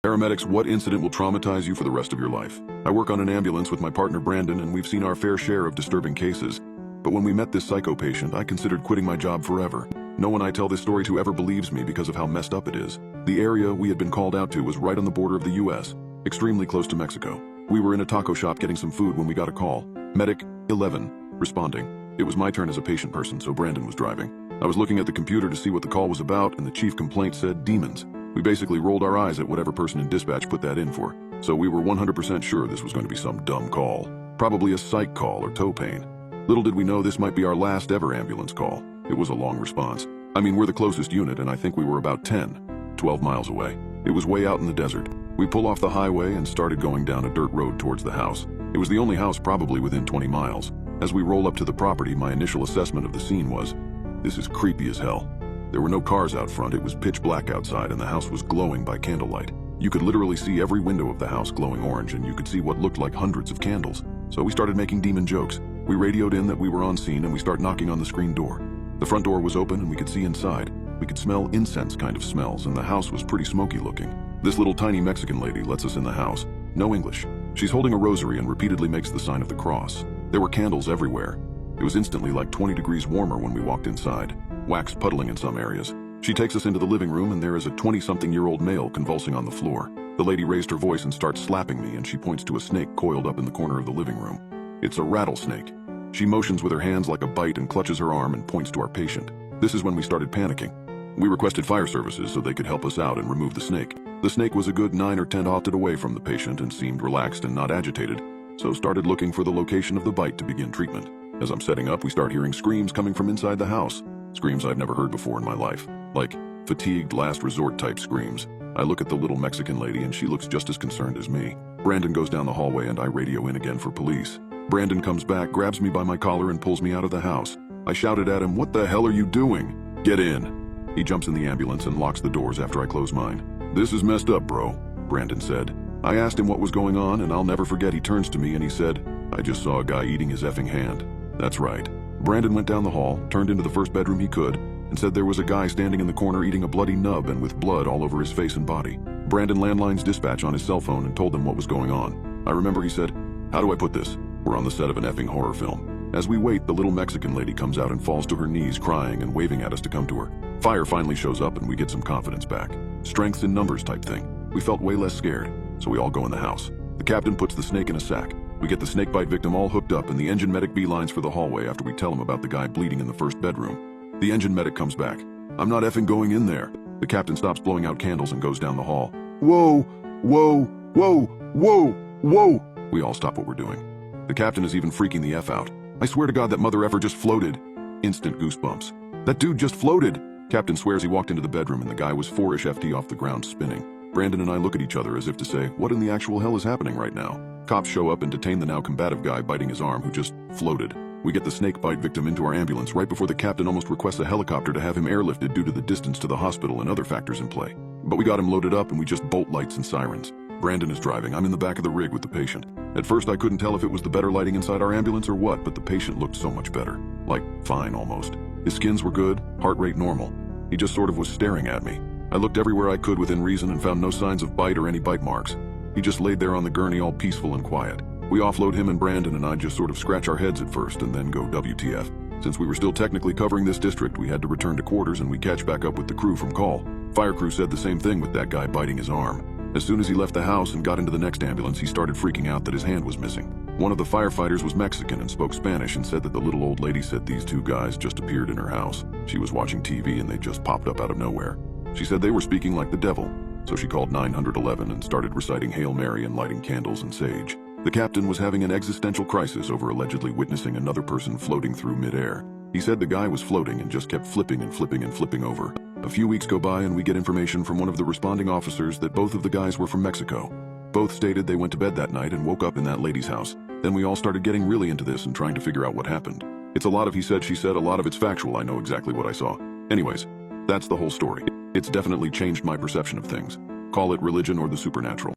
Paramedics, what incident will traumatize you for the rest of your life? I work on an ambulance with my partner Brandon, and we've seen our fair share of disturbing cases. But when we met this psycho patient, I considered quitting my job forever. No one I tell this story to ever believes me because of how messed up it is. The area we had been called out to was right on the border of the US, extremely close to Mexico. We were in a taco shop getting some food when we got a call. Medic 11, responding. It was my turn as a patient person, so Brandon was driving. I was looking at the computer to see what the call was about, and the chief complaint said demons. We basically rolled our eyes at whatever person in dispatch put that in for, so we were 100% sure this was going to be some dumb call. Probably a psych call or toe pain. Little did we know this might be our last ever ambulance call. It was a long response. I mean, we're the closest unit, and I think we were about 12 miles away. It was way out in the desert. We pull off the highway and started going down a dirt road towards the house. It was the only house probably within 20 miles. As we roll up to the property, my initial assessment of the scene was, this is creepy as hell. There were no cars out front, it was pitch black outside, and the house was glowing by candlelight. You could literally see every window of the house glowing orange, and you could see what looked like hundreds of candles. So we started making demon jokes. We radioed in that we were on scene, and we start knocking on the screen door. The front door was open, and we could see inside. We could smell incense kind of smells, and the house was pretty smoky looking. This little tiny Mexican lady lets us in the house. No English. She's holding a rosary and repeatedly makes the sign of the cross. There were candles everywhere. It was instantly like 20 degrees warmer when we walked inside. Wax puddling in some areas. She takes us into the living room, and there is a 20-something-year-old male convulsing on the floor. The lady raised her voice and starts slapping me, and she points to a snake coiled up in the corner of the living room. It's a rattlesnake. She motions with her hands like a bite and clutches her arm and points to our patient. This is when we started panicking. We requested fire services so they could help us out and remove the snake. The snake was a good 9 or 10 opted away from the patient and seemed relaxed and not agitated, so started looking for the location of the bite to begin treatment. As I'm setting up, we start hearing screams coming from inside the house. Screams I've never heard before in my life. Like fatigued last resort type screams. I look at the little Mexican lady and she looks just as concerned as me. Brandon goes down the hallway and I radio in again for police. Brandon comes back, grabs me by my collar and pulls me out of the house. I shouted at him, "What the hell are you doing? Get in." He jumps in the ambulance and locks the doors after I close mine. "This is messed up, bro," Brandon said. I asked him what was going on, and I'll never forget he turns to me and he said, "I just saw a guy eating his effing hand." That's right. Brandon went down the hall, turned into the first bedroom he could, and said there was a guy standing in the corner eating a bloody nub and with blood all over his face and body. Brandon landlines dispatch on his cell phone and told them what was going on. I remember he said, "How do I put this? We're on the set of an effing horror film." As we wait, the little Mexican lady comes out and falls to her knees crying and waving at us to come to her. Fire finally shows up and we get some confidence back. Strength in numbers type thing. We felt way less scared, so we all go in the house. The captain puts the snake in a sack. We get the snakebite victim all hooked up, and the engine medic beelines for the hallway after we tell him about the guy bleeding in the first bedroom. The engine medic comes back. "I'm not effing going in there." The captain stops blowing out candles and goes down the hall. "Whoa, whoa, whoa, whoa, whoa." We all stop what we're doing. The captain is even freaking the F out. "I swear to God that mother effer just floated." Instant goosebumps. "That dude just floated." Captain swears he walked into the bedroom and the guy was 4-ish FT off the ground spinning. Brandon and I look at each other as if to say, what in the actual hell is happening right now? Cops show up and detain the now combative guy biting his arm who just floated. We get the snake bite victim into our ambulance right before the captain almost requests a helicopter to have him airlifted due to the distance to the hospital and other factors in play. But we got him loaded up and we just bolt lights and sirens. Brandon is driving. I'm in the back of the rig with the patient. At first I couldn't tell if it was the better lighting inside our ambulance or what, but the patient looked so much better. Like, fine almost. His skins were good, heart rate normal. He just sort of was staring at me. I looked everywhere I could within reason and found no signs of bite or any bite marks. He just laid there on the gurney all peaceful and quiet. We offload him and Brandon and I just sort of scratch our heads at first and then go WTF. Since we were still technically covering this district, we had to return to quarters and we catch back up with the crew from call. Fire crew said the same thing with that guy biting his arm. As soon as he left the house and got into the next ambulance, he started freaking out that his hand was missing. One of the firefighters was Mexican and spoke Spanish and said that the little old lady said these two guys just appeared in her house. She was watching TV and they just popped up out of nowhere. She said they were speaking like the devil, so she called 911 and started reciting Hail Mary and lighting candles and sage. The captain was having an existential crisis over allegedly witnessing another person floating through midair. He said the guy was floating and just kept flipping and flipping and flipping over. A few weeks go by and we get information from one of the responding officers that both of the guys were from Mexico. Both stated they went to bed that night and woke up in that lady's house. Then we all started getting really into this and trying to figure out what happened. It's a lot of he said, she said, a lot of it's factual. I know exactly what I saw. Anyways, that's the whole story. It's definitely changed my perception of things. Call it religion or the supernatural.